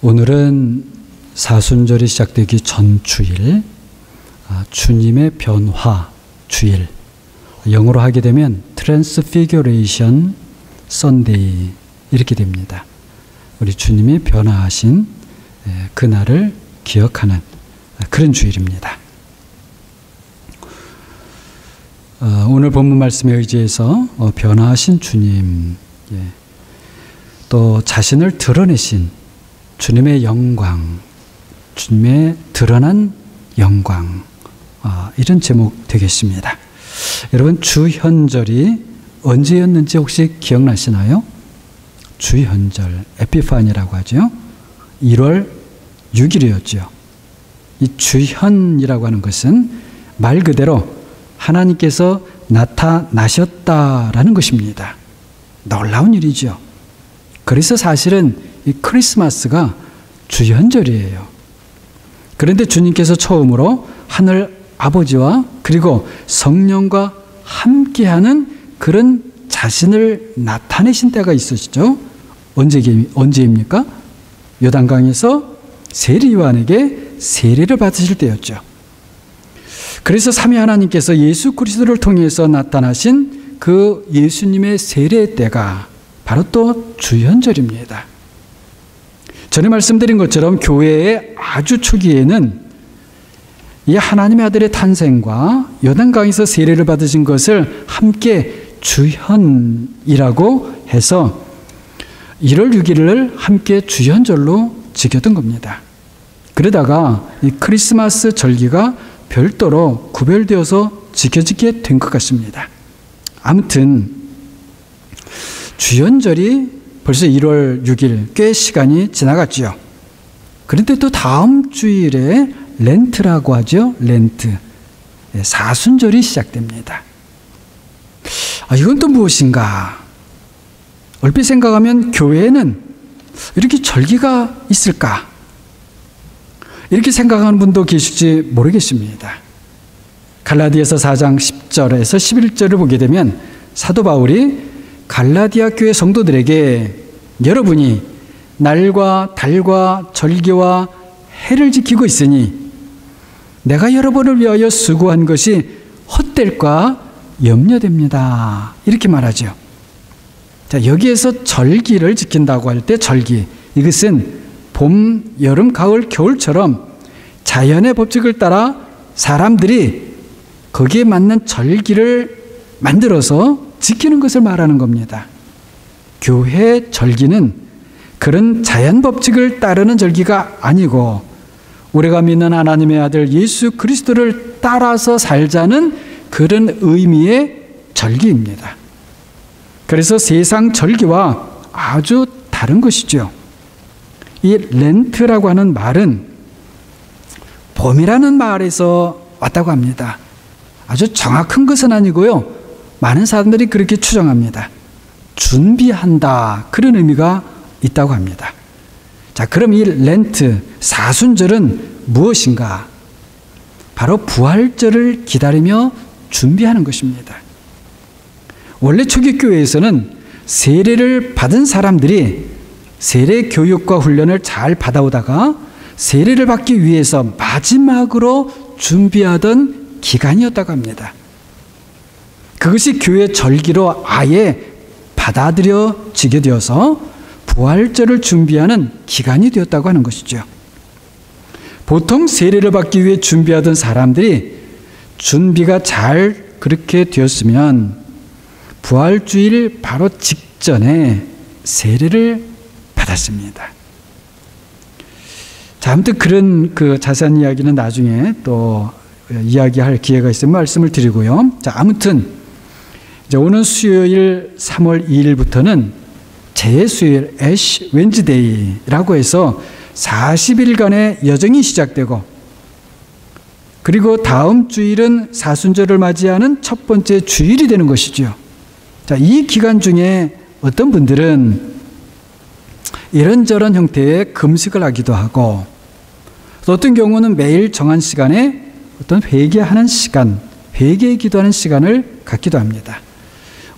오늘은 사순절이 시작되기 전 주일, 주님의 변화 주일, 영어로 하게 되면 트랜스피규레이션 선데이 이렇게 됩니다. 우리 주님이 변화하신 그날을 기억하는 그런 주일입니다. 오늘 본문 말씀에 의지해서 변화하신 주님, 또 자신을 드러내신 주님의 영광, 주님의 드러난 영광, 이런 제목 되겠습니다. 여러분, 주현절이 언제였는지 혹시 기억나시나요? 주현절, 에피파니라고 하죠. 1월 6일이었죠. 이 주현이라고 하는 것은 말 그대로 하나님께서 나타나셨다라는 것입니다. 놀라운 일이죠. 그래서 사실은 이 크리스마스가 주현절이에요. 그런데 주님께서 처음으로 하늘 아버지와 그리고 성령과 함께하는 그런 자신을 나타내신 때가 있으시죠. 언제입니까? 요단강에서 세례 요한에게 세례를 받으실 때였죠. 그래서 삼위 하나님께서 예수 그리스도를 통해서 나타나신 그 예수님의 세례 때가 바로 또 주현절입니다. 전에 말씀드린 것처럼 교회의 아주 초기에는 이 하나님의 아들의 탄생과 요단강에서 세례를 받으신 것을 함께 주현이라고 해서 1월 6일을 함께 주현절로 지켰던 겁니다. 그러다가 이 크리스마스 절기가 별도로 구별되어서 지켜지게 된 것 같습니다. 아무튼 주현절이 벌써 1월 6일 꽤 시간이 지나갔죠. 그런데 또 다음 주일에 렌트라고 하죠. 렌트, 사순절이 시작됩니다. 이건 또 무엇인가? 얼핏 생각하면 교회에는 이렇게 절기가 있을까? 이렇게 생각하는 분도 계실지 모르겠습니다. 갈라디아서 4장 10절에서 11절을 보게 되면 사도 바울이 갈라디아 교회 성도들에게 여러분이 날과 달과 절기와 해를 지키고 있으니 내가 여러분을 위하여 수고한 것이 헛될까 염려됩니다. 이렇게 말하죠. 자, 여기에서 절기를 지킨다고 할 때 절기, 이것은 봄, 여름, 가을, 겨울처럼 자연의 법칙을 따라 사람들이 거기에 맞는 절기를 만들어서 지키는 것을 말하는 겁니다. 교회 절기는 그런 자연 법칙을 따르는 절기가 아니고 우리가 믿는 하나님의 아들 예수 그리스도를 따라서 살자는 그런 의미의 절기입니다. 그래서 세상 절기와 아주 다른 것이죠. 이 렌트라고 하는 말은 봄이라는 말에서 왔다고 합니다. 아주 정확한 것은 아니고요. 많은 사람들이 그렇게 추정합니다. 준비한다, 그런 의미가 있다고 합니다. 자, 그럼 이 렌트, 사순절은 무엇인가? 바로 부활절을 기다리며 준비하는 것입니다. 원래 초기 교회에서는 세례를 받은 사람들이 세례 교육과 훈련을 잘 받아오다가 세례를 받기 위해서 마지막으로 준비하던 기간이었다고 합니다. 그것이 교회 절기로 아예 받아들여지게 되어서 부활절을 준비하는 기간이 되었다고 하는 것이죠. 보통 세례를 받기 위해 준비하던 사람들이 준비가 잘 그렇게 되었으면 부활주일 바로 직전에 세례를 받았습니다. 자, 아무튼 그런 자세한 이야기는 나중에 또 이야기할 기회가 있으면 말씀을 드리고요. 자, 아무튼 이제 오는 수요일 3월 2일부터는 재수요일 애쉬 웬즈데이라고 해서 40일간의 여정이 시작되고 그리고 다음 주일은 사순절을 맞이하는 첫 번째 주일이 되는 것이죠. 자, 이 기간 중에 어떤 분들은 이런저런 형태의 금식을 하기도 하고 또 어떤 경우는 매일 정한 시간에 어떤 회개하는 시간, 회개 기도하는 시간을 갖기도 합니다.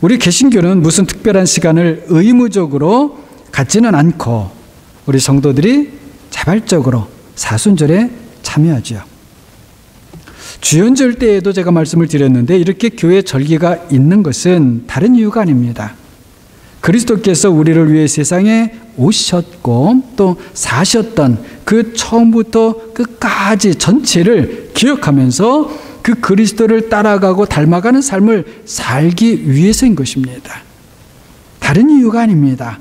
우리 개신교는 무슨 특별한 시간을 의무적으로 갖지는 않고 우리 성도들이 자발적으로 사순절에 참여하죠. 주연절 때에도 제가 말씀을 드렸는데 이렇게 교회 절기가 있는 것은 다른 이유가 아닙니다. 그리스도께서 우리를 위해 세상에 오셨고 또 사셨던 그 처음부터 끝까지 전체를 기억하면서 그 그리스도를 따라가고 닮아가는 삶을 살기 위해서인 것입니다. 다른 이유가 아닙니다.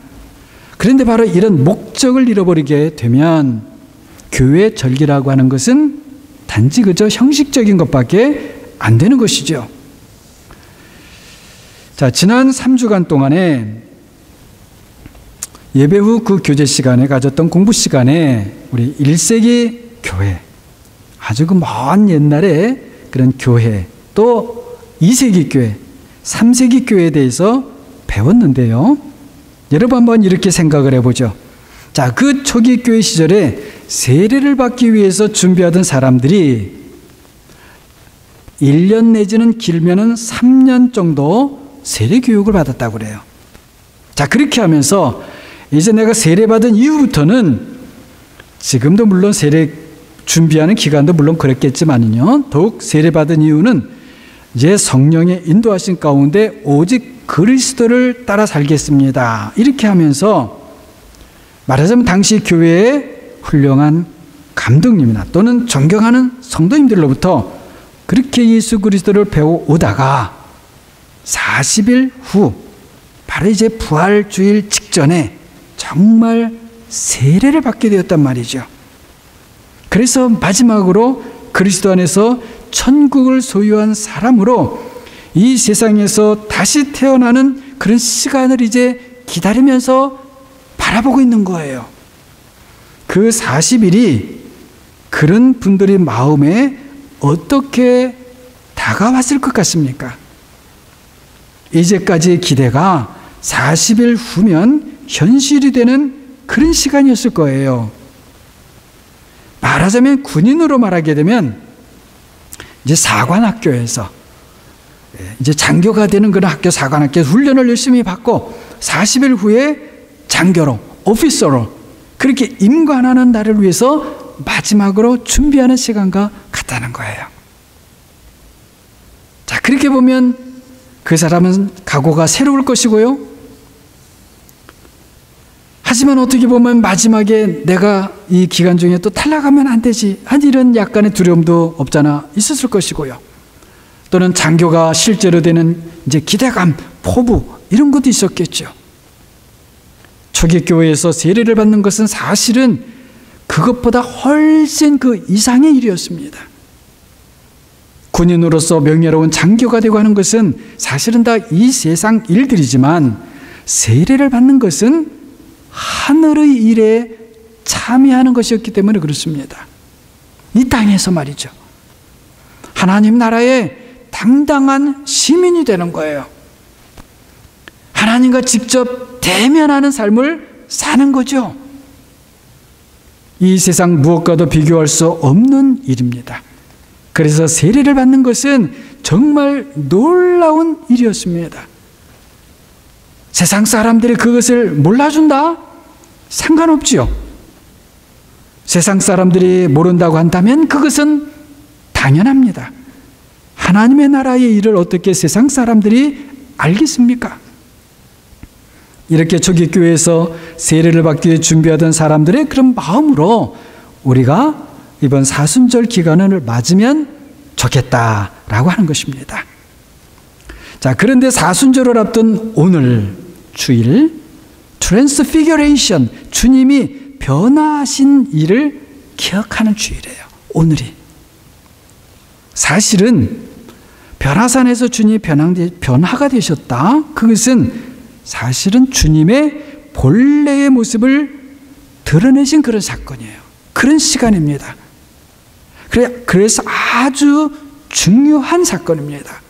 그런데 바로 이런 목적을 잃어버리게 되면 교회 절기라고 하는 것은 단지 그저 형식적인 것밖에 안 되는 것이죠. 자, 지난 3주간 동안에 예배 후 그 교제 시간에 가졌던 공부 시간에 우리 1세기 교회, 아주 그 먼 옛날에 그런 교회, 또 2세기 교회, 3세기 교회에 대해서 배웠는데요. 여러분 한번 이렇게 생각을 해보죠. 자, 그 초기 교회 시절에 세례를 받기 위해서 준비하던 사람들이 1년 내지는 길면은 3년 정도 세례 교육을 받았다고 그래요. 자, 그렇게 하면서 이제 내가 세례받은 이후부터는 지금도 물론 세례 준비하는 기간도 물론 그랬겠지만요. 더욱 세례받은 이유는 이제 성령의 인도하신 가운데 오직 그리스도를 따라 살겠습니다. 이렇게 하면서 말하자면 당시 교회의 훌륭한 감독님이나 또는 존경하는 성도님들로부터 그렇게 예수 그리스도를 배워오다가 40일 후 바로 이제 부활주일 직전에 정말 세례를 받게 되었단 말이죠. 그래서 마지막으로 그리스도 안에서 천국을 소유한 사람으로 이 세상에서 다시 태어나는 그런 시간을 이제 기다리면서 바라보고 있는 거예요. 그 40일이 그런 분들의 마음에 어떻게 다가왔을 것 같습니까? 이제까지의 기대가 40일 후면 현실이 되는 그런 시간이었을 거예요. 말하자면 군인으로 말하게 되면 이제 사관학교에서 이제 장교가 되는 그런 학교, 사관학교에서 훈련을 열심히 받고 40일 후에 장교로, 오피서로 그렇게 임관하는 날을 위해서 마지막으로 준비하는 시간과 같다는 거예요. 자, 그렇게 보면 그 사람은 각오가 새로울 것이고요. 하지만 어떻게 보면 마지막에 내가 이 기간 중에 또 탈락하면 안 되지 한 이런 약간의 두려움도 없잖아 있었을 것이고요. 또는 장교가 실제로 되는 이제 기대감, 포부 이런 것도 있었겠죠. 초기 교회에서 세례를 받는 것은 사실은 그것보다 훨씬 그 이상의 일이었습니다. 군인으로서 명예로운 장교가 되고 하는 것은 사실은 다 이 세상 일들이지만 세례를 받는 것은 하늘의 일에 참여하는 것이었기 때문에 그렇습니다. 이 땅에서 말이죠. 하나님 나라의 당당한 시민이 되는 거예요. 하나님과 직접 대면하는 삶을 사는 거죠. 이 세상 무엇과도 비교할 수 없는 일입니다. 그래서 세례를 받는 것은 정말 놀라운 일이었습니다. 세상 사람들이 그것을 몰라준다? 상관없지요. 세상 사람들이 모른다고 한다면 그것은 당연합니다. 하나님의 나라의 일을 어떻게 세상 사람들이 알겠습니까? 이렇게 초기 교회에서 세례를 받기 위해 준비하던 사람들의 그런 마음으로 우리가 이번 사순절 기간을 맞으면 좋겠다라고 하는 것입니다. 자, 그런데 사순절을 앞둔 오늘 주일, 트랜스피규레이션, 주님이 변화하신 일을 기억하는 주일이에요. 오늘이. 사실은 변화산에서 주님이 변화가 되셨다. 그것은 사실은 주님의 본래의 모습을 드러내신 그런 사건이에요. 그런 시간입니다. 그래서 아주 중요한 사건입니다.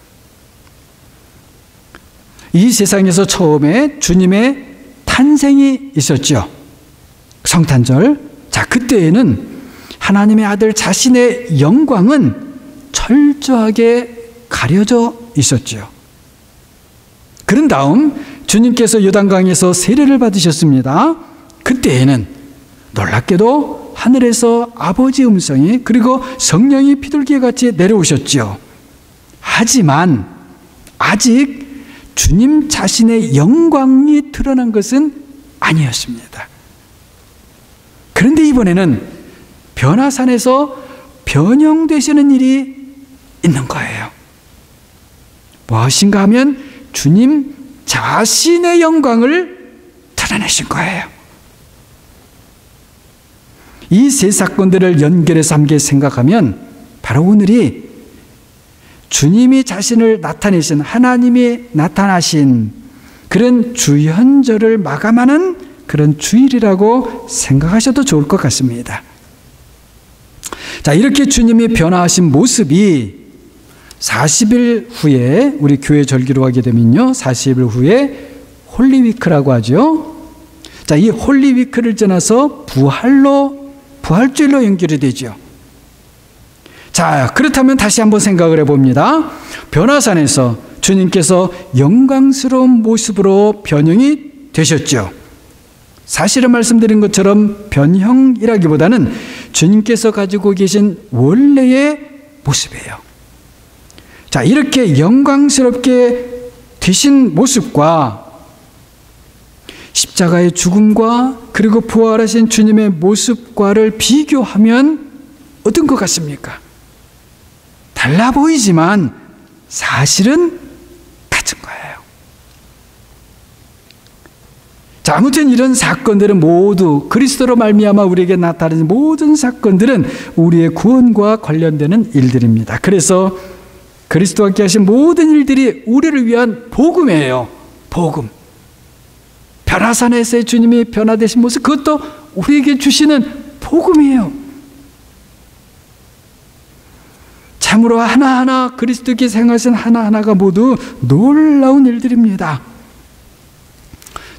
이 세상에서 처음에 주님의 탄생이 있었죠. 성탄절. 자, 그때에는 하나님의 아들 자신의 영광은 철저하게 가려져 있었죠. 그런 다음 주님께서 요단강에서 세례를 받으셨습니다. 그때에는 놀랍게도 하늘에서 아버지의 음성이 그리고 성령이 비둘기같이 내려오셨죠. 하지만 아직 주님 자신의 영광이 드러난 것은 아니었습니다. 그런데 이번에는 변화산에서 변형되시는 일이 있는 거예요. 무엇인가 하면 주님 자신의 영광을 드러내신 거예요. 이 세 사건들을 연결해서 함께 생각하면 바로 오늘이 주님이 자신을 나타내신, 하나님이 나타나신 그런 주현절을 마감하는 그런 주일이라고 생각하셔도 좋을 것 같습니다. 자, 이렇게 주님이 변화하신 모습이 40일 후에 우리 교회 절기로 하게 되면요, 40일 후에 홀리위크라고 하죠. 자, 이 홀리위크를 지나서 부활주일로 연결이 되죠. 자, 그렇다면 다시 한번 생각을 해봅니다. 변화산에서 주님께서 영광스러운 모습으로 변형이 되셨죠. 사실은 말씀드린 것처럼 변형이라기보다는 주님께서 가지고 계신 원래의 모습이에요. 자, 이렇게 영광스럽게 되신 모습과 십자가의 죽음과 그리고 부활하신 주님의 모습과를 비교하면 어떤 것 같습니까? 달라 보이지만 사실은 같은 거예요. 자, 아무튼 이런 사건들은 모두 그리스도로 말미암아 우리에게 나타나는 모든 사건들은 우리의 구원과 관련되는 일들입니다. 그래서 그리스도와 함께 하신 모든 일들이 우리를 위한 복음이에요. 복음. 변화산에서의 주님이 변화되신 모습, 그것도 우리에게 주시는 복음이에요. 참으로 하나하나 그리스도께 생하신 하나하나가 모두 놀라운 일들입니다.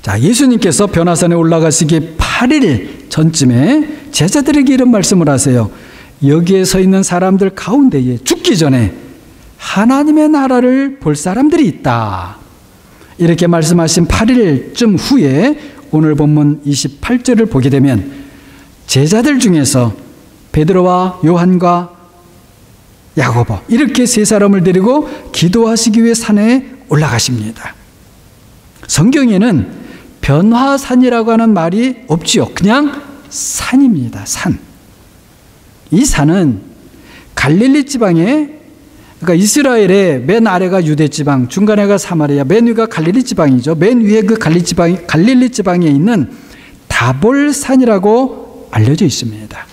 자, 예수님께서 변화산에 올라가시기 8일 전쯤에 제자들에게 이런 말씀을 하세요. 여기에 서 있는 사람들 가운데에 죽기 전에 하나님의 나라를 볼 사람들이 있다. 이렇게 말씀하신 8일쯤 후에 오늘 본문 28절을 보게 되면 제자들 중에서 베드로와 요한과 야고보 이렇게 세 사람을 데리고 기도하시기 위해 산에 올라가십니다. 성경에는 변화산이라고 하는 말이 없지요. 그냥 산입니다. 산. 이 산은 갈릴리 지방에, 그러니까 이스라엘의 맨 아래가 유대 지방, 중간에가 사마리아, 맨 위가 갈릴리 지방이죠. 맨 위에 그 갈릴리 지방에 있는 다볼산이라고 알려져 있습니다.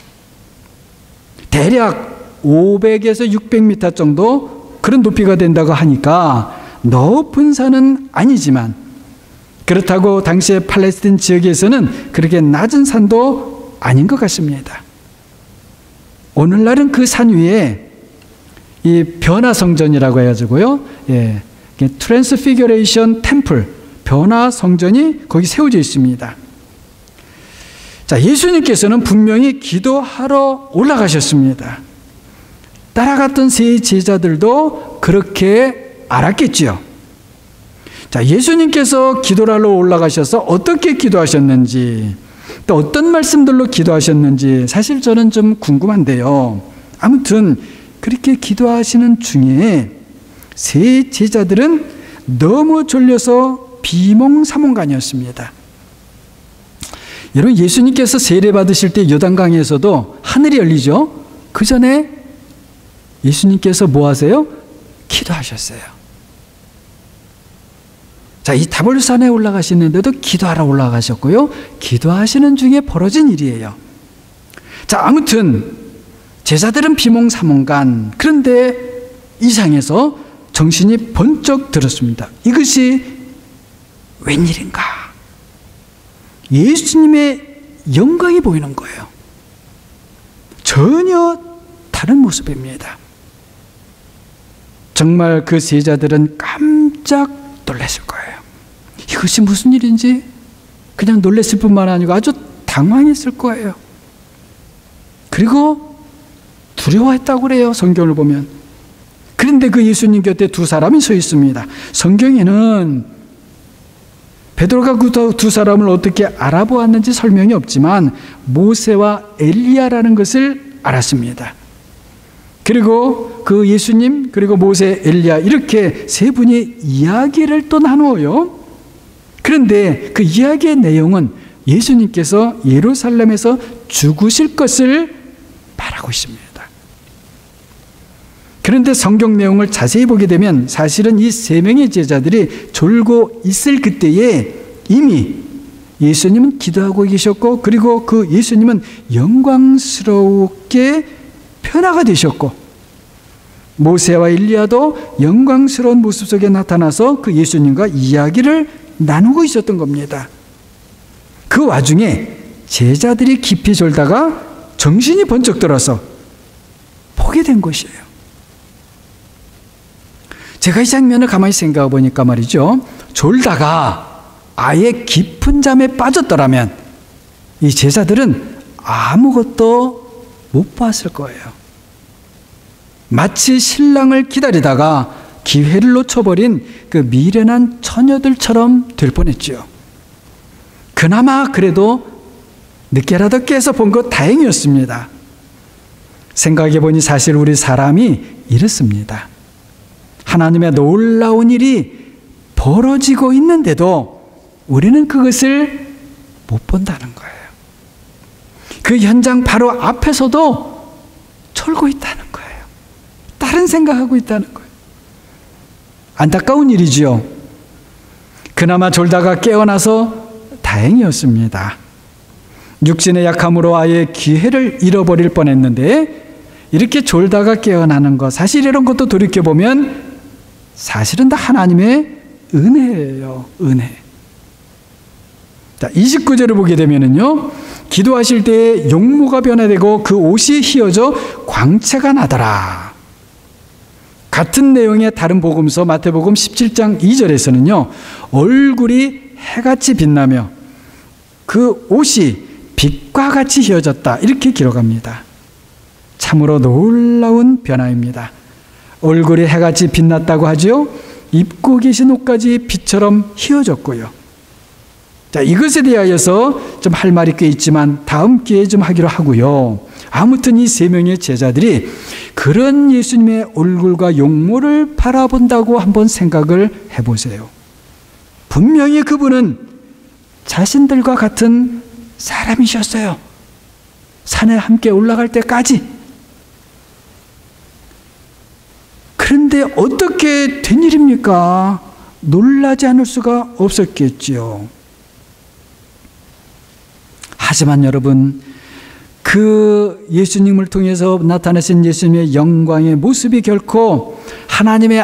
대략 500에서 600m 정도 그런 높이가 된다고 하니까 높은 산은 아니지만, 그렇다고 당시의 팔레스틴 지역에서는 그렇게 낮은 산도 아닌 것 같습니다. 오늘날은 그 산 위에 이 변화성전이라고 해가지고요, 예, 트랜스피규레이션 템플, 변화성전이 거기 세워져 있습니다. 자, 예수님께서는 분명히 기도하러 올라가셨습니다. 따라갔던 세 제자들도 그렇게 알았겠지요. 자, 예수님께서 기도를 하러 올라가셔서 어떻게 기도하셨는지, 또 어떤 말씀들로 기도하셨는지 사실 저는 좀 궁금한데요. 아무튼 그렇게 기도하시는 중에 세 제자들은 너무 졸려서 비몽사몽간이었습니다. 여러분, 예수님께서 세례 받으실 때 요단강에서도 하늘이 열리죠. 그 전에 예수님께서 뭐 하세요? 기도하셨어요. 자, 이 다볼산에 올라가시는데도 기도하러 올라가셨고요. 기도하시는 중에 벌어진 일이에요. 자, 아무튼 제자들은 비몽사몽간, 그런데 이상해서 정신이 번쩍 들었습니다. 이것이 웬일인가? 예수님의 영광이 보이는 거예요. 전혀 다른 모습입니다. 정말 그 제자들은 깜짝 놀랐을 거예요. 이것이 무슨 일인지 그냥 놀랐을 뿐만 아니고 아주 당황했을 거예요. 그리고 두려워했다고 그래요. 성경을 보면. 그런데 그 예수님 곁에 두 사람이 서 있습니다. 성경에는 베드로가 그 두 사람을 어떻게 알아보았는지 설명이 없지만 모세와 엘리야라는 것을 알았습니다. 그리고 그 예수님, 그리고 모세, 엘리야 이렇게 세 분이 이야기를 또 나누어요. 그런데 그 이야기의 내용은 예수님께서 예루살렘에서 죽으실 것을 말하고 있습니다. 그런데 성경 내용을 자세히 보게 되면 사실은 이 세 명의 제자들이 졸고 있을 그때에 이미 예수님은 기도하고 계셨고, 그리고 그 예수님은 영광스럽게 변화가 되셨고, 모세와 엘리야도 영광스러운 모습 속에 나타나서 그 예수님과 이야기를 나누고 있었던 겁니다. 그 와중에 제자들이 깊이 졸다가 정신이 번쩍 들어서 보게 된 것이에요. 제가 이 장면을 가만히 생각해 보니까 말이죠, 졸다가 아예 깊은 잠에 빠졌더라면 이 제자들은 아무것도 못 봤을 거예요. 마치 신랑을 기다리다가 기회를 놓쳐버린 그 미련한 처녀들처럼 될 뻔했죠. 그나마 그래도 늦게라도 깨서 본 것 다행이었습니다. 생각해 보니 사실 우리 사람이 이렇습니다. 하나님의 놀라운 일이 벌어지고 있는데도 우리는 그것을 못 본다는 거예요. 그 현장 바로 앞에서도 졸고 있다는 거예요. 다른 생각하고 있다는 거예요. 안타까운 일이지요. 그나마 졸다가 깨어나서 다행이었습니다. 육신의 약함으로 아예 기회를 잃어버릴 뻔했는데 이렇게 졸다가 깨어나는 것, 사실 이런 것도 돌이켜보면 사실은 다 하나님의 은혜예요. 은혜. 자, 29절을 보게 되면은요, 기도하실 때에 용모가 변화되고 그 옷이 휘어져 광채가 나더라. 같은 내용의 다른 복음서 마태복음 17장 2절에서는요, 얼굴이 해같이 빛나며 그 옷이 빛과 같이 휘어졌다, 이렇게 기록합니다. 참으로 놀라운 변화입니다. 얼굴이 해같이 빛났다고 하죠. 입고 계신 옷까지 빛처럼 휘어졌고요. 자, 이것에 대하여서 좀 할 말이 꽤 있지만 다음 기회에 좀 하기로 하고요. 아무튼 이 세 명의 제자들이 그런 예수님의 얼굴과 용모를 바라본다고 한번 생각을 해보세요. 분명히 그분은 자신들과 같은 사람이셨어요. 산에 함께 올라갈 때까지. 그런데 어떻게 된 일입니까? 놀라지 않을 수가 없었겠지요. 하지만 여러분, 그 예수님을 통해서 나타나신 예수님의 영광의 모습이 결코 하나님의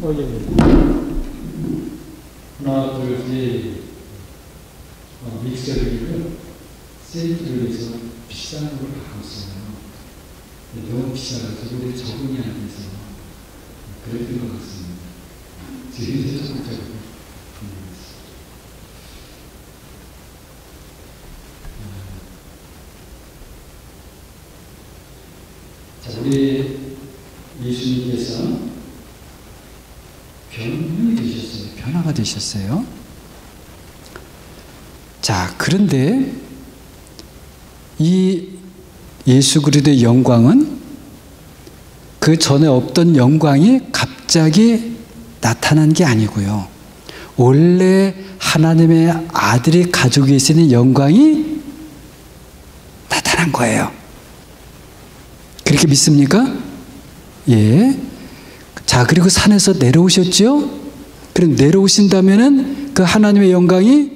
하나, 둘, 셋. 믹서기를 세일을 해서 비싼 걸 갖고 있어요. 너무 비싸가지고 우리 적응이 안 돼서 그랬던 것 같습니다. 지금 이제 적극적으로. 자, 우리 예수님께서 변형이 되셨어요. 변화가 되셨어요. 자, 그런데 이 예수 그리스도의 영광은 그 전에 없던 영광이 갑자기 나타난 게 아니고요. 원래 하나님의 아들이 가지고 계시는 영광이 나타난 거예요. 그렇게 믿습니까? 예. 자, 그리고 산에서 내려오셨죠? 그럼 내려오신다면은 그 하나님의 영광이,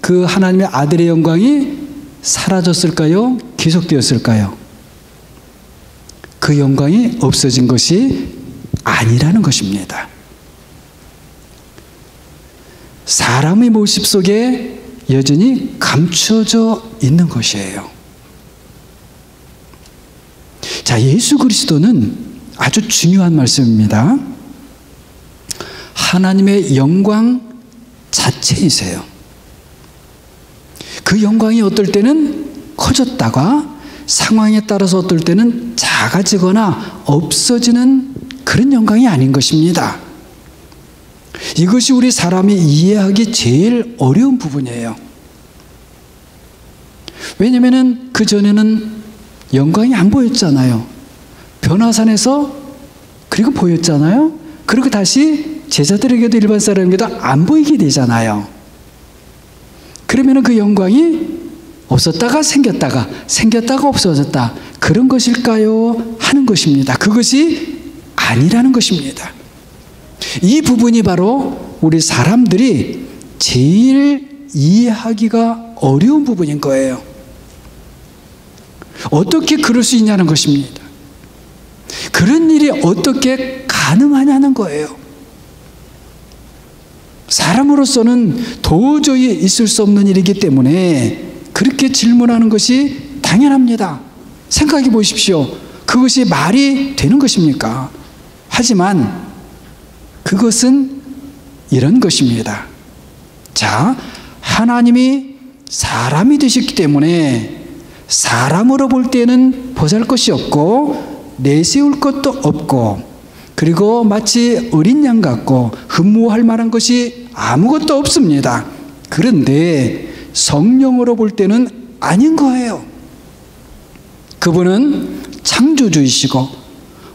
그 하나님의 아들의 영광이 사라졌을까요? 계속되었을까요? 그 영광이 없어진 것이 아니라는 것입니다. 사람의 모습 속에 여전히 감춰져 있는 것이에요. 자, 예수 그리스도는 아주 중요한 말씀입니다. 하나님의 영광 자체이세요. 그 영광이 어떨 때는 커졌다가 상황에 따라서 어떨 때는 작아지거나 없어지는 그런 영광이 아닌 것입니다. 이것이 우리 사람이 이해하기 제일 어려운 부분이에요. 왜냐하면 그전에는 영광이 안 보였잖아요. 변화산에서 그리고 보였잖아요. 그리고 다시 제자들에게도 일반 사람에게도 안 보이게 되잖아요. 그러면 그 영광이 없었다가 생겼다가 없어졌다. 그런 것일까요? 하는 것입니다. 그것이 아니라는 것입니다. 이 부분이 바로 우리 사람들이 제일 이해하기가 어려운 부분인 거예요. 어떻게 그럴 수 있냐는 것입니다. 그런 일이 어떻게 가능하냐는 거예요. 사람으로서는 도저히 있을 수 없는 일이기 때문에 그렇게 질문하는 것이 당연합니다. 생각해 보십시오. 그것이 말이 되는 것입니까? 하지만 그것은 이런 것입니다. 자, 하나님이 사람이 되셨기 때문에 사람으로 볼 때는 보잘것이 없고 내세울 것도 없고, 그리고 마치 어린 양 같고 흠모할 만한 것이 아무것도 없습니다. 그런데 성령으로 볼 때는 아닌 거예요. 그분은 창조주이시고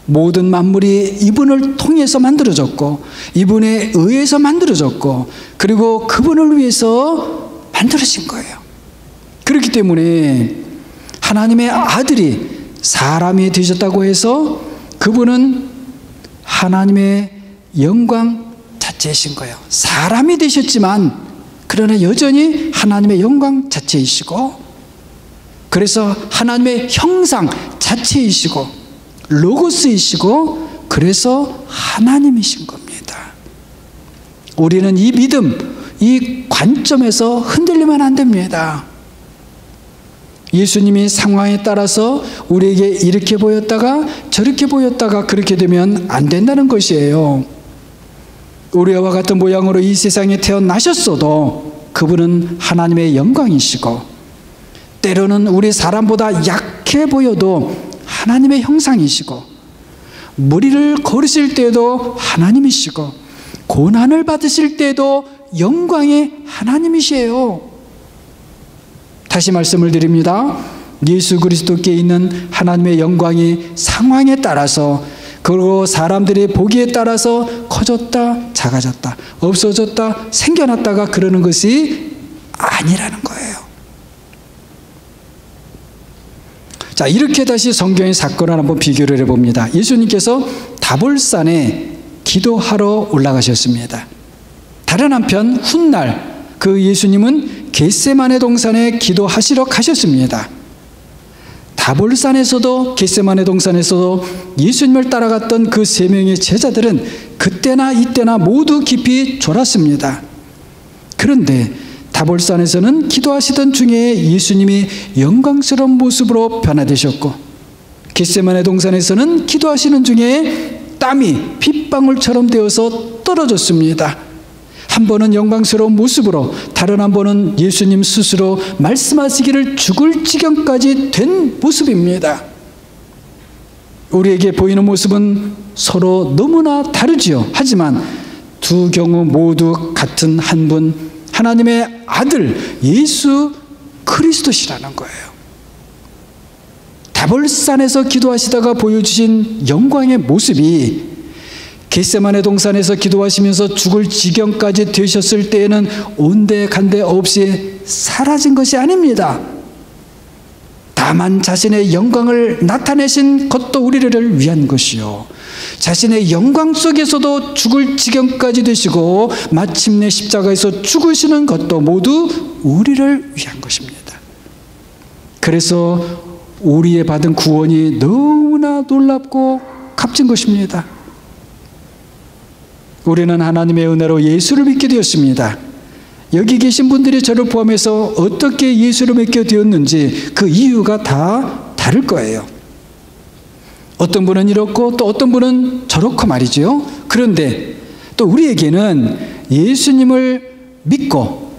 모든 만물이 이분을 통해서 만들어졌고 이분에 의해서 만들어졌고 그리고 그분을 위해서 만들어진 거예요. 그렇기 때문에 하나님의 아들이 사람이 되셨다고 해서 그분은 하나님의 영광 자체이신 거예요. 사람이 되셨지만 그러나 여전히 하나님의 영광 자체이시고, 그래서 하나님의 형상 자체이시고 로고스이시고, 그래서 하나님이신 겁니다. 우리는 이 믿음, 이 관점에서 흔들리면 안 됩니다. 예수님이 상황에 따라서 우리에게 이렇게 보였다가 저렇게 보였다가 그렇게 되면 안 된다는 것이에요. 우리와 같은 모양으로 이 세상에 태어나셨어도 그분은 하나님의 영광이시고, 때로는 우리 사람보다 약해 보여도 하나님의 형상이시고, 무리를 걸으실 때도 하나님이시고, 고난을 받으실 때도 영광의 하나님이시에요. 다시 말씀을 드립니다. 예수 그리스도께 있는 하나님의 영광이 상황에 따라서, 그리고 사람들의 보기에 따라서 커졌다 작아졌다 없어졌다 생겨났다가 그러는 것이 아니라는 거예요. 자, 이렇게 다시 성경의 사건을 한번 비교를 해봅니다. 예수님께서 다볼산에 기도하러 올라가셨습니다. 다른 한편 훗날 그 예수님은 겟세마네 동산에 기도하시러 가셨습니다. 다볼산에서도 겟세마네 동산에서도 예수님을 따라갔던 그 세 명의 제자들은 그 그때나 이때나 모두 깊이 졸았습니다. 그런데 다볼산에서는 기도하시던 중에 예수님이 영광스러운 모습으로 변화되셨고, 겟세마네 동산에서는 기도하시는 중에 땀이 빗방울처럼 되어서 떨어졌습니다. 한 번은 영광스러운 모습으로, 다른 한 번은 예수님 스스로 말씀하시기를 죽을 지경까지 된 모습입니다. 우리에게 보이는 모습은 서로 너무나 다르지요. 하지만 두 경우 모두 같은 한 분, 하나님의 아들 예수 그리스도시라는 거예요. 다볼산에서 기도하시다가 보여주신 영광의 모습이 겟세마네 동산에서 기도하시면서 죽을 지경까지 되셨을 때에는 온데간데 없이 사라진 것이 아닙니다. 다만 자신의 영광을 나타내신 것도 우리를 위한 것이요, 자신의 영광 속에서도 죽을 지경까지 되시고 마침내 십자가에서 죽으시는 것도 모두 우리를 위한 것입니다. 그래서 우리의 받은 구원이 너무나 놀랍고 값진 것입니다. 우리는 하나님의 은혜로 예수를 믿게 되었습니다. 여기 계신 분들이 저를 포함해서 어떻게 예수를 믿게 되었는지 그 이유가 다 다를 거예요. 어떤 분은 이렇고 또 어떤 분은 저렇고 말이죠. 그런데 또 우리에게는 예수님을 믿고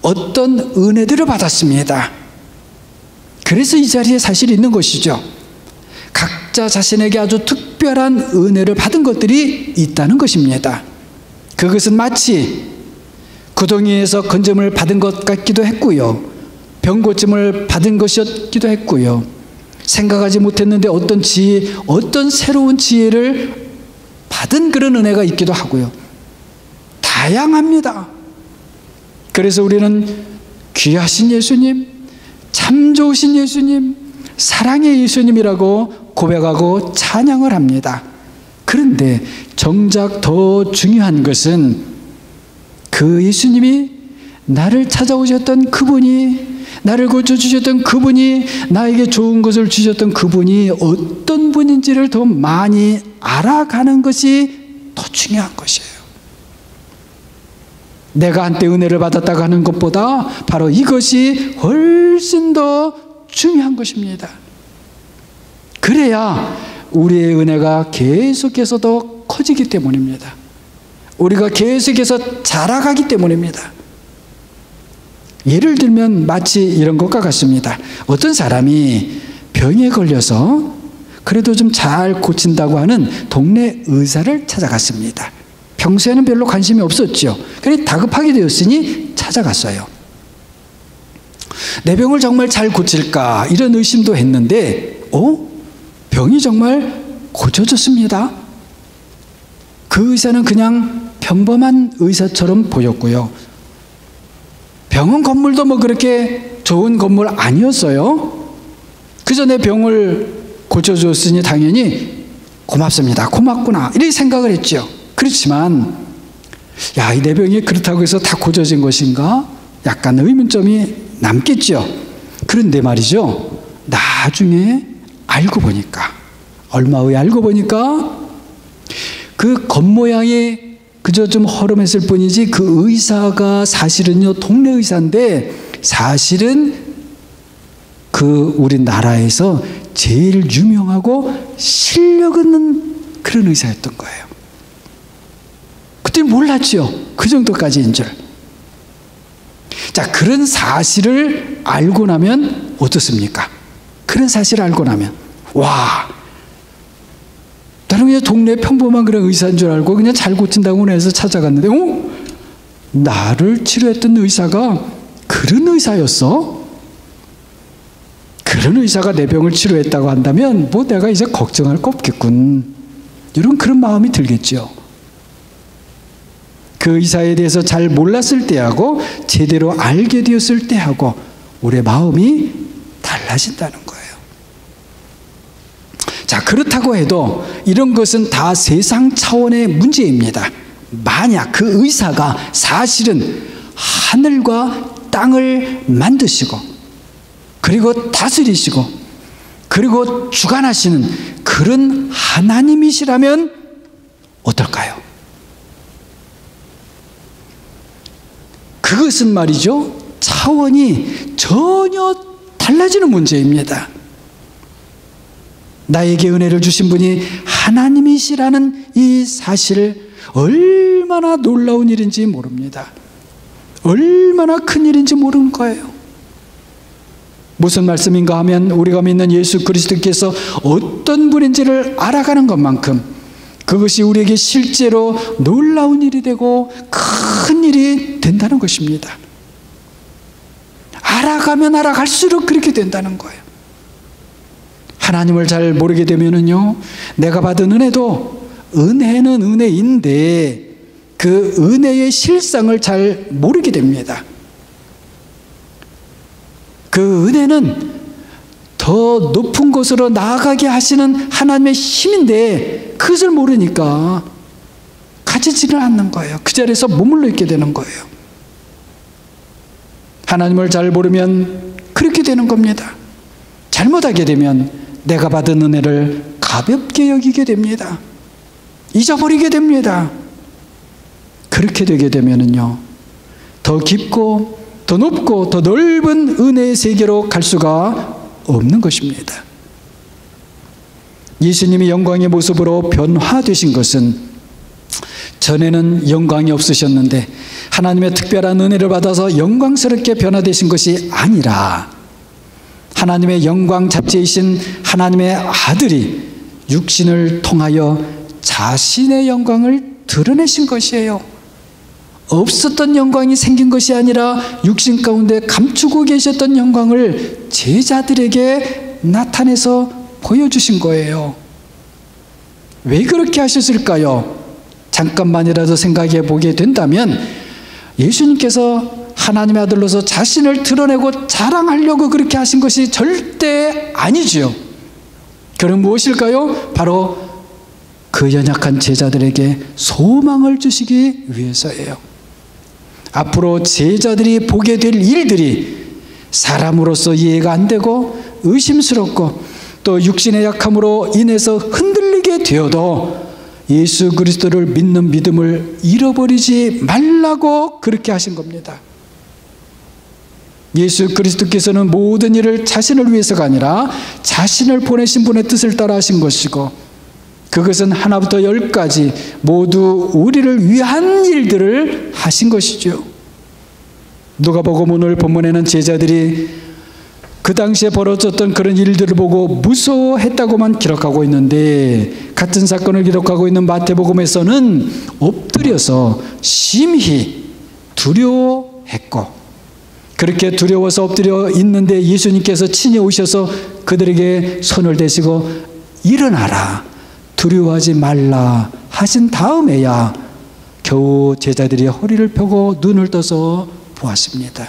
어떤 은혜들을 받았습니다. 그래서 이 자리에 사실 있는 것이죠. 각자 자신에게 아주 특별한 은혜를 받은 것들이 있다는 것입니다. 그것은 마치 구덩이에서 건짐을 받은 것 같기도 했고요, 병고침을 받은 것이었기도 했고요, 생각하지 못했는데 어떤 지혜, 어떤 새로운 지혜를 받은 그런 은혜가 있기도 하고요. 다양합니다. 그래서 우리는 귀하신 예수님, 참 좋으신 예수님, 사랑의 예수님이라고 고백하고 찬양을 합니다. 그런데 정작 더 중요한 것은 그 예수님이, 나를 찾아오셨던 그분이, 나를 고쳐주셨던 그분이, 나에게 좋은 것을 주셨던 그분이 어떤 분인지를 더 많이 알아가는 것이 더 중요한 것이에요. 내가 한때 은혜를 받았다고 하는 것보다 바로 이것이 훨씬 더 중요한 것입니다. 그래야 우리의 은혜가 계속해서 더 커지기 때문입니다. 우리가 계속해서 자라가기 때문입니다. 예를 들면 마치 이런 것과 같습니다. 어떤 사람이 병에 걸려서 그래도 좀 잘 고친다고 하는 동네 의사를 찾아갔습니다. 평소에는 별로 관심이 없었죠. 그래서 다급하게 되었으니 찾아갔어요. 내 병을 정말 잘 고칠까 이런 의심도 했는데 병이 정말 고쳐졌습니다. 그 의사는 그냥 평범한 의사처럼 보였고요, 병원 건물도 뭐 그렇게 좋은 건물 아니었어요. 그저 내 병을 고쳐줬으니 당연히 고맙습니다, 고맙구나 이렇게 생각을 했죠. 그렇지만 야, 이 내 병이 그렇다고 해서 다 고쳐진 것인가? 약간 의문점이 남겠죠. 그런데 말이죠, 나중에 알고 보니까, 얼마 후에 알고 보니까 그 겉모양이 그저 좀 허름했을 뿐이지 그 의사가 사실은요 동네 의사인데 사실은 그 우리나라에서 제일 유명하고 실력 있는 그런 의사였던 거예요. 그때 몰랐죠, 그 정도까지인 줄. 자, 그런 사실을 알고 나면 어떻습니까? 그런 사실을 알고 나면 와, 나는 그냥 동네 평범한 그런 의사인 줄 알고 그냥 잘 고친다고 해서 찾아갔는데 나를 치료했던 의사가 그런 의사였어? 그런 의사가 내 병을 치료했다고 한다면 뭐 내가 이제 걱정할 거 없겠군, 이런 그런 마음이 들겠죠. 그 의사에 대해서 잘 몰랐을 때하고 제대로 알게 되었을 때하고 우리의 마음이 달라진다는 거예요. 자, 그렇다고 해도 이런 것은 다 세상 차원의 문제입니다. 만약 그 의사가 사실은 하늘과 땅을 만드시고 그리고 다스리시고 그리고 주관하시는 그런 하나님이시라면 어떨까요? 그것은 말이죠, 차원이 전혀 달라지는 문제입니다. 나에게 은혜를 주신 분이 하나님이시라는 이 사실을 얼마나 놀라운 일인지 모릅니다. 얼마나 큰 일인지 모르는 거예요. 무슨 말씀인가 하면 우리가 믿는 예수 그리스도께서 어떤 분인지를 알아가는 것만큼 그것이 우리에게 실제로 놀라운 일이 되고 큰 일이 된다는 것입니다. 알아가면 알아갈수록 그렇게 된다는 거예요. 하나님을 잘 모르게 되면은요, 내가 받은 은혜도 은혜는 은혜인데 그 은혜의 실상을 잘 모르게 됩니다. 그 은혜는 더 높은 곳으로 나아가게 하시는 하나님의 힘인데 그것을 모르니까 가지지를 않는 거예요. 그 자리에서 머물러 있게 되는 거예요. 하나님을 잘 모르면 그렇게 되는 겁니다. 잘못하게 되면 내가 받은 은혜를 가볍게 여기게 됩니다. 잊어버리게 됩니다. 그렇게 되게 되면은요, 더 깊고 더 높고 더 넓은 은혜의 세계로 갈 수가 없는 것입니다. 예수님이 영광의 모습으로 변화되신 것은 전에는 영광이 없으셨는데 하나님의 특별한 은혜를 받아서 영광스럽게 변화되신 것이 아니라 하나님의 영광 잡지이신 하나님의 아들이 육신을 통하여 자신의 영광을 드러내신 것이에요. 없었던 영광이 생긴 것이 아니라 육신 가운데 감추고 계셨던 영광을 제자들에게 나타내서 보여주신 거예요. 왜 그렇게 하셨을까요? 잠깐만이라도 생각해 보게 된다면 예수님께서 하나님의 아들로서 자신을 드러내고 자랑하려고 그렇게 하신 것이 절대 아니지요. 그럼 무엇일까요? 바로 그 연약한 제자들에게 소망을 주시기 위해서예요. 앞으로 제자들이 보게 될 일들이 사람으로서 이해가 안 되고 의심스럽고 또 육신의 약함으로 인해서 흔들리게 되어도 예수 그리스도를 믿는 믿음을 잃어버리지 말라고 그렇게 하신 겁니다. 예수 그리스도께서는 모든 일을 자신을 위해서가 아니라 자신을 보내신 분의 뜻을 따라 하신 것이고 그것은 하나부터 10까지 모두 우리를 위한 일들을 하신 것이죠. 누가복음 오늘 본문에는 제자들이 그 당시에 벌어졌던 그런 일들을 보고 무서워했다고만 기록하고 있는데 같은 사건을 기록하고 있는 마태복음에서는 엎드려서 심히 두려워했고 그렇게 두려워서 엎드려 있는데 예수님께서 친히 오셔서 그들에게 손을 대시고 일어나라 두려워하지 말라 하신 다음에야 겨우 제자들이 허리를 펴고 눈을 떠서 보았습니다.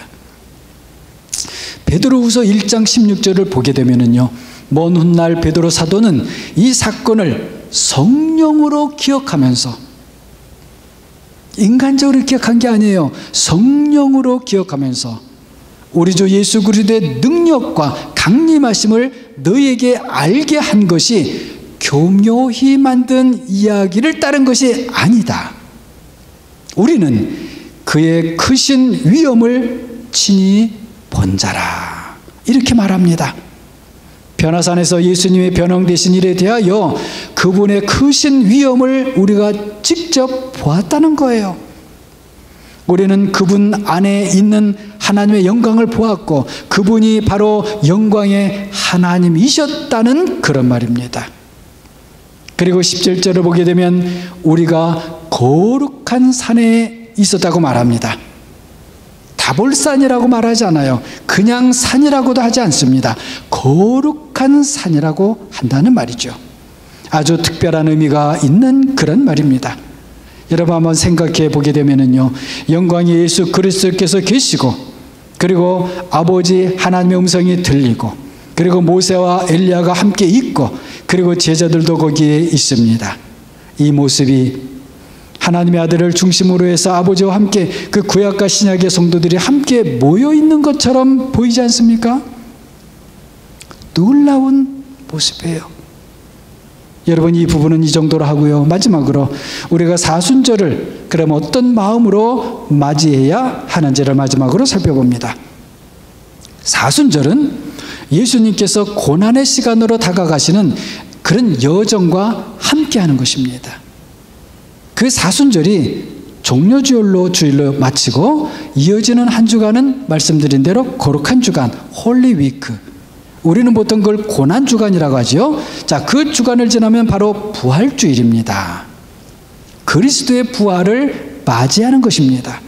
베드로후서 1장 16절을 보게 되면은요, 먼 훗날 베드로 사도는 이 사건을 성령으로 기억하면서 인간적으로 기억한 게 아니에요. 성령으로 기억하면서 우리 주 예수 그리스도의 능력과 강림하심을 너희에게 알게 한 것이 교묘히 만든 이야기를 따른 것이 아니다. 우리는 그의 크신 위엄을 친히 본 자라. 이렇게 말합니다. 변화산에서 예수님의 변형되신 일에 대하여 그분의 크신 위엄을 우리가 직접 보았다는 거예요. 우리는 그분 안에 있는 하나님의 영광을 보았고 그분이 바로 영광의 하나님이셨다는 그런 말입니다. 그리고 17절을 보게 되면 우리가 거룩한 산에 있었다고 말합니다. 다볼산이라고 말하지 않아요. 그냥 산이라고도 하지 않습니다. 거룩한 산이라고 한다는 말이죠. 아주 특별한 의미가 있는 그런 말입니다. 여러분 한번 생각해 보게 되면은요, 영광의 예수 그리스도께서 계시고 그리고 아버지 하나님의 음성이 들리고 그리고 모세와 엘리야가 함께 있고 그리고 제자들도 거기에 있습니다. 이 모습이 하나님의 아들을 중심으로 해서 아버지와 함께 그 구약과 신약의 성도들이 함께 모여 있는 것처럼 보이지 않습니까? 놀라운 모습이에요. 여러분, 이 부분은 이 정도로 하고요. 마지막으로 우리가 사순절을 그럼 어떤 마음으로 맞이해야 하는지를 마지막으로 살펴봅니다. 사순절은 예수님께서 고난의 시간으로 다가가시는 그런 여정과 함께하는 것입니다. 그 사순절이 종려주일로 주일로 마치고 이어지는 한 주간은 말씀드린 대로 거룩한 주간, 홀리 위크. 우리는 보통 그걸 고난 주간이라고 하죠. 자, 그 주간을 지나면 바로 부활주일입니다. 그리스도의 부활을 맞이하는 것입니다.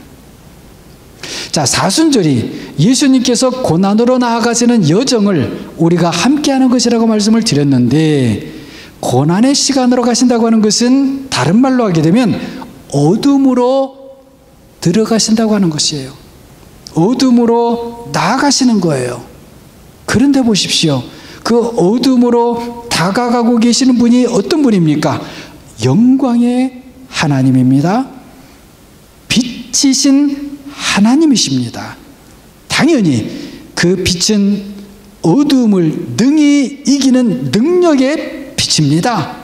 자, 사순절이 예수님께서 고난으로 나아가시는 여정을 우리가 함께하는 것이라고 말씀을 드렸는데, 고난의 시간으로 가신다고 하는 것은 다른 말로 하게 되면 어둠으로 들어가신다고 하는 것이에요. 어둠으로 나아가시는 거예요. 그런데 보십시오. 그 어둠으로 다가가고 계시는 분이 어떤 분입니까? 영광의 하나님입니다. 빛이신 하나님이십니다. 당연히 그 빛은 어둠을 능히 이기는 능력의 빛입니다.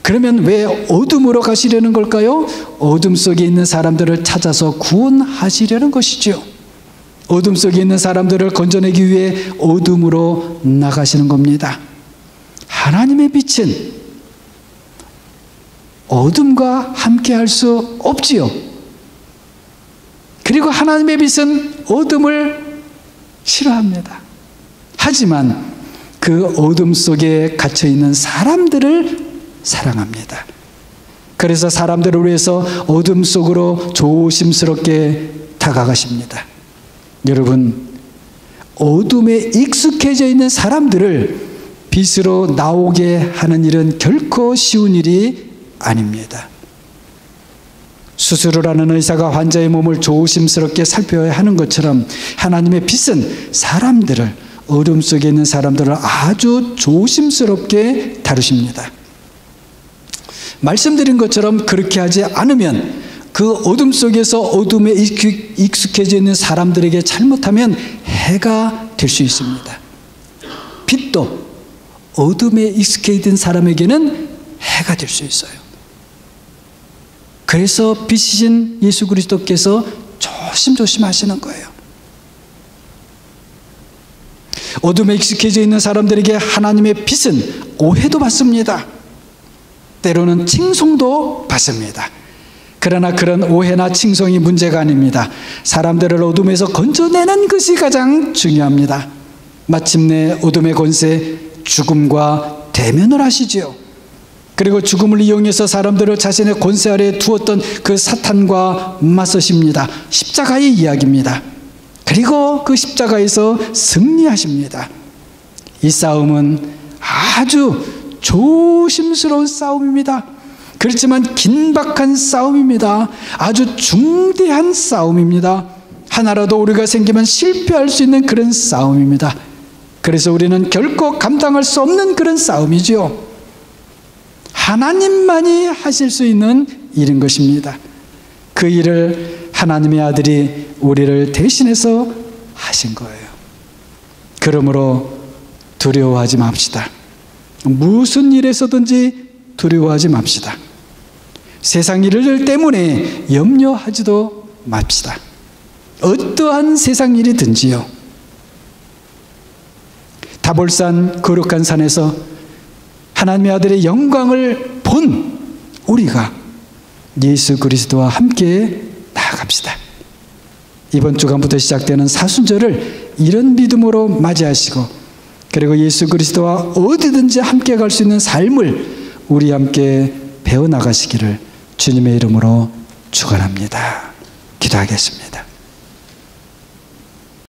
그러면 왜 어둠으로 가시려는 걸까요? 어둠 속에 있는 사람들을 찾아서 구원하시려는 것이죠. 어둠 속에 있는 사람들을 건져내기 위해 어둠으로 나가시는 겁니다. 하나님의 빛은 어둠과 함께 할 수 없지요. 그리고 하나님의 빛은 어둠을 싫어합니다. 하지만 그 어둠 속에 갇혀 있는 사람들을 사랑합니다. 그래서 사람들을 위해서 어둠 속으로 조심스럽게 다가가십니다. 여러분, 어둠에 익숙해져 있는 사람들을 빛으로 나오게 하는 일은 결코 쉬운 일이 아닙니다. 수술을 하는 의사가 환자의 몸을 조심스럽게 살펴야 하는 것처럼 하나님의 빛은 사람들을, 어둠 속에 있는 사람들을 아주 조심스럽게 다루십니다. 말씀드린 것처럼 그렇게 하지 않으면 그 어둠 속에서 어둠에 익숙해져 있는 사람들에게 잘못하면 해가 될 수 있습니다. 빛도 어둠에 익숙해진 사람에게는 해가 될 수 있어요. 그래서 빛이신 예수 그리스도께서 조심조심 하시는 거예요. 어둠에 익숙해져 있는 사람들에게 하나님의 빛은 오해도 받습니다. 때로는 칭송도 받습니다. 그러나 그런 오해나 칭송이 문제가 아닙니다. 사람들을 어둠에서 건져내는 것이 가장 중요합니다. 마침내 어둠의 권세, 죽음과 대면을 하시지요. 그리고 죽음을 이용해서 사람들을 자신의 권세 아래에 두었던 그 사탄과 맞서십니다. 십자가의 이야기입니다. 그리고 그 십자가에서 승리하십니다. 이 싸움은 아주 조심스러운 싸움입니다. 그렇지만 긴박한 싸움입니다. 아주 중대한 싸움입니다. 하나라도 오류가 생기면 실패할 수 있는 그런 싸움입니다. 그래서 우리는 결코 감당할 수 없는 그런 싸움이지요. 하나님만이 하실 수 있는 일인 것입니다. 그 일을 하나님의 아들이 우리를 대신해서 하신 거예요. 그러므로 두려워하지 맙시다. 무슨 일에서든지 두려워하지 맙시다. 세상 일들 때문에 염려하지도 맙시다. 어떠한 세상 일이든지요. 다볼산 거룩한 산에서 하나님의 아들의 영광을 본 우리가 예수 그리스도와 함께 나아갑시다. 이번 주간부터 시작되는 사순절을 이런 믿음으로 맞이하시고, 그리고 예수 그리스도와 어디든지 함께 갈 수 있는 삶을 우리 함께 배워나가시기를 주님의 이름으로 축원합니다. 기도하겠습니다.